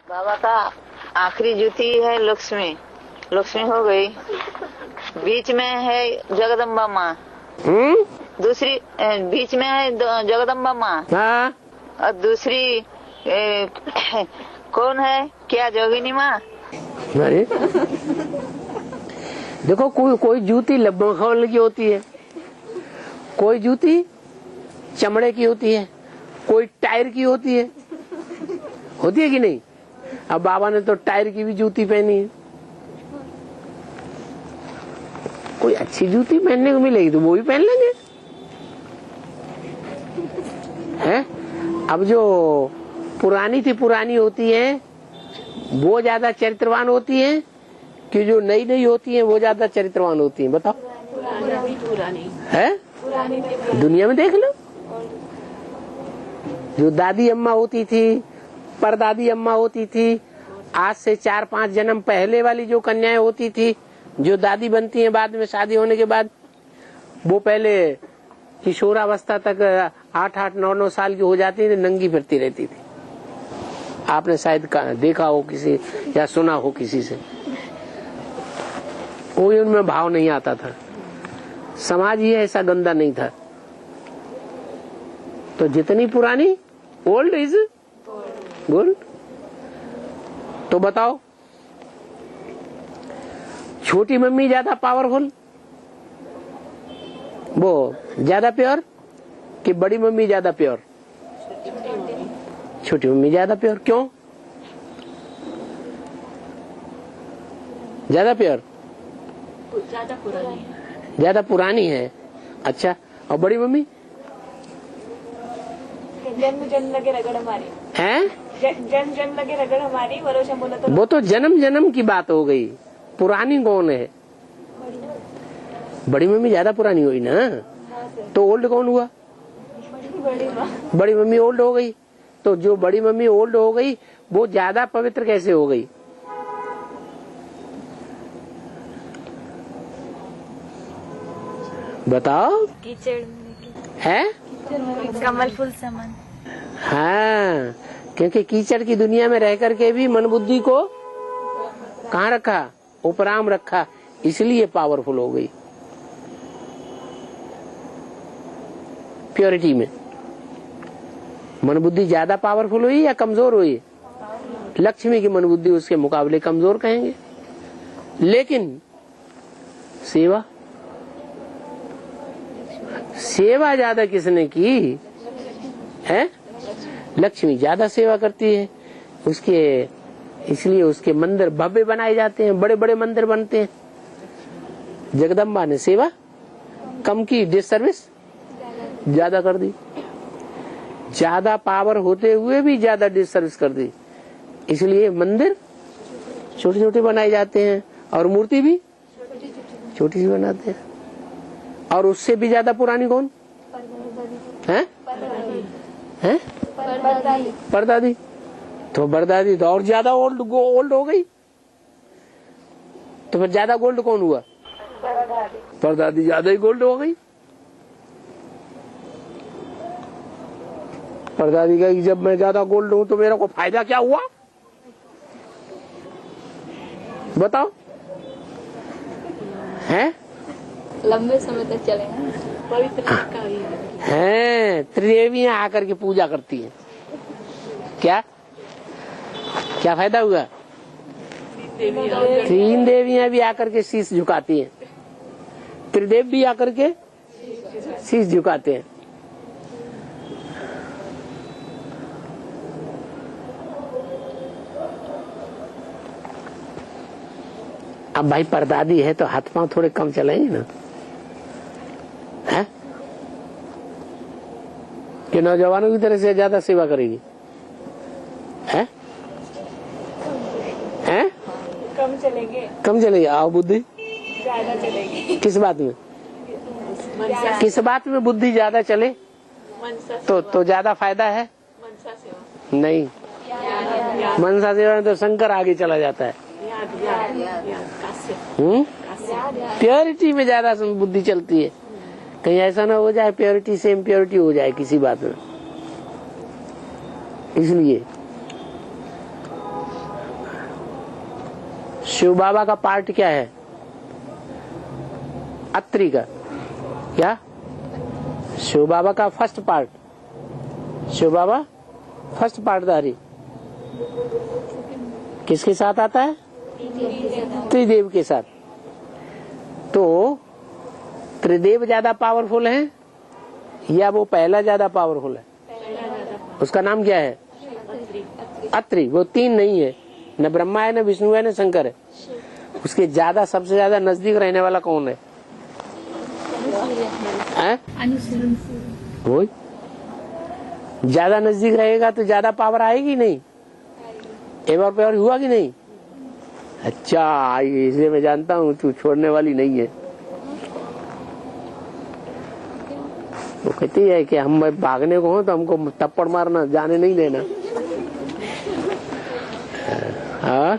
बाबा का आखिरी जूती है लक्ष्मी, लक्ष्मी हो गई। बीच में है जगदम्बा माँ, दूसरी बीच में है जगदम्बा माँ। हाँ। और दूसरी कौन है, क्या जोगिनी माँ? अरे देखो, कोई जूती लब्बल की होती है, कोई जूती चमड़े की होती है, कोई टायर की होती है कि नहीं? अब बाबा ने तो टायर की भी जूती पहनी है। कोई अच्छी जूती पहनने को मिलेगी तो वो भी पहन लेंगे, हैं? अब जो पुरानी होती है वो ज्यादा चरित्रवान होती है कि जो नई होती है वो ज्यादा चरित्रवान होती है? बताओ। पुरानी है, दुनिया में देख लो। जो दादी अम्मा होती थी, परदादी अम्मा होती थी, आज से 4-5 जन्म पहले वाली जो कन्याएं होती थी, जो दादी बनती हैं बाद में शादी होने के बाद, वो पहले किशोरावस्था तक 8-8, 9-9 साल की हो जाती थी, नंगी फिरती रहती थी। आपने शायद देखा हो किसी या सुना हो किसी से। कोई उनमें भाव नहीं आता था, समाज ही ऐसा गंदा नहीं था। तो जितनी पुरानी, ओल्ड इज गोल्ड। तो बताओ, छोटी मम्मी ज्यादा पावरफुल, वो ज्यादा प्योर कि बड़ी मम्मी ज्यादा प्योर? छोटी मम्मी ज्यादा प्योर। क्यों ज्यादा प्योर? ज्यादा पुरानी है। अच्छा, और बड़ी मम्मी? जन्म लगे रगड़ हमारी हैं? जन्म लगे रगड़ हमारी, बोला तो वो तो जन्म की बात हो गई। पुरानी कौन है? बड़ी मम्मी ज्यादा पुरानी हुई ना। तो ओल्ड कौन हुआ? बड़ी मम्मी ओल्ड हो गई। तो जो बड़ी मम्मी ओल्ड हो गई वो ज्यादा पवित्र कैसे हो गई? बताओ। कीचड़ है, कमल फूल समान। हाँ, क्योंकि कीचड़ की दुनिया में रह करके भी मन बुद्धि को कहाँ रखा? उपराम रखा, इसलिए पावरफुल हो गई। प्योरिटी में मन बुद्धि ज्यादा पावरफुल हुई या कमजोर हुई? लक्ष्मी की मन बुद्धि उसके मुकाबले कमजोर कहेंगे। लेकिन सेवा ज्यादा किसने की है? लक्ष्मी ज्यादा सेवा करती है उसके, इसलिए उसके मंदिर भव्य बनाए जाते हैं, बड़े बड़े मंदिर बनते हैं। जगदम्बा ने सेवा कम की, डिस सर्विस ज्यादा कर दी। ज्यादा पावर होते हुए भी ज्यादा डिस सर्विस कर दी, इसलिए मंदिर छोटे छोटे बनाए जाते हैं और मूर्ति भी छोटी सी बनाते हैं। और उससे भी ज्यादा पुरानी कौन है? परदादी। तो परदादी तो और ज्यादा ओल्ड हो गई। तो फिर ज्यादा गोल्ड कौन हुआ? परदादी ज्यादा ही गोल्ड हो गई। परदादी का जब मैं ज्यादा गोल्ड हूं तो मेरा को फायदा क्या हुआ? बताओ। हैं? लंबे समय तक चलेगा। हैं, त्रिदेवियां आकर के पूजा करती हैं। क्या क्या फायदा हुआ? 3 देवियां भी आकर के शीश झुकाती हैं, त्रिदेव भी आकर के शीश झुकाते हैं। अब भाई परदादी है तो हाथ पांव थोड़े कम चलेंगे ना, है कि नौजवानों की तरह से ज्यादा सेवा करेगी? है कम चलेगी। आओ बुद्धि ज्यादा चलेगी। किस बात में? किस बात में बुद्धि ज्यादा चले तो ज्यादा फायदा है? नहीं, मनसा सेवा में तो शंकर आगे चला जाता है। प्योरिटी में ज्यादा बुद्धि चलती है। कहीं ऐसा ना हो जाए प्योरिटी से इम्प्योरिटी हो जाए किसी बात में। इसलिए शिव बाबा का पार्ट क्या है? अत्रि का क्या? शिव बाबा का फर्स्ट पार्ट, शिव बाबा फर्स्ट पार्टधारी किसके साथ आता है? त्रिदेव के साथ। तो त्रिदेव ज्यादा पावरफुल है या वो पहला ज्यादा पावरफुल है? उसका नाम क्या है? अत्रि। वो तीन नहीं है, न ब्रह्मा है, न विष्णु है, न शंकर है। उसके ज्यादा सबसे ज्यादा नजदीक रहने वाला कौन है? वो ज्यादा नजदीक रहेगा तो ज्यादा पावर आएगी नहीं? एक बार पावर हुआ कि नहीं? अच्छा, इसे मैं जानता हूँ तू छोड़ने वाली नहीं है। वो कहती है कि हम भागने को हो तो हमको थप्पड़ मारना, जाने नहीं देना। हाँ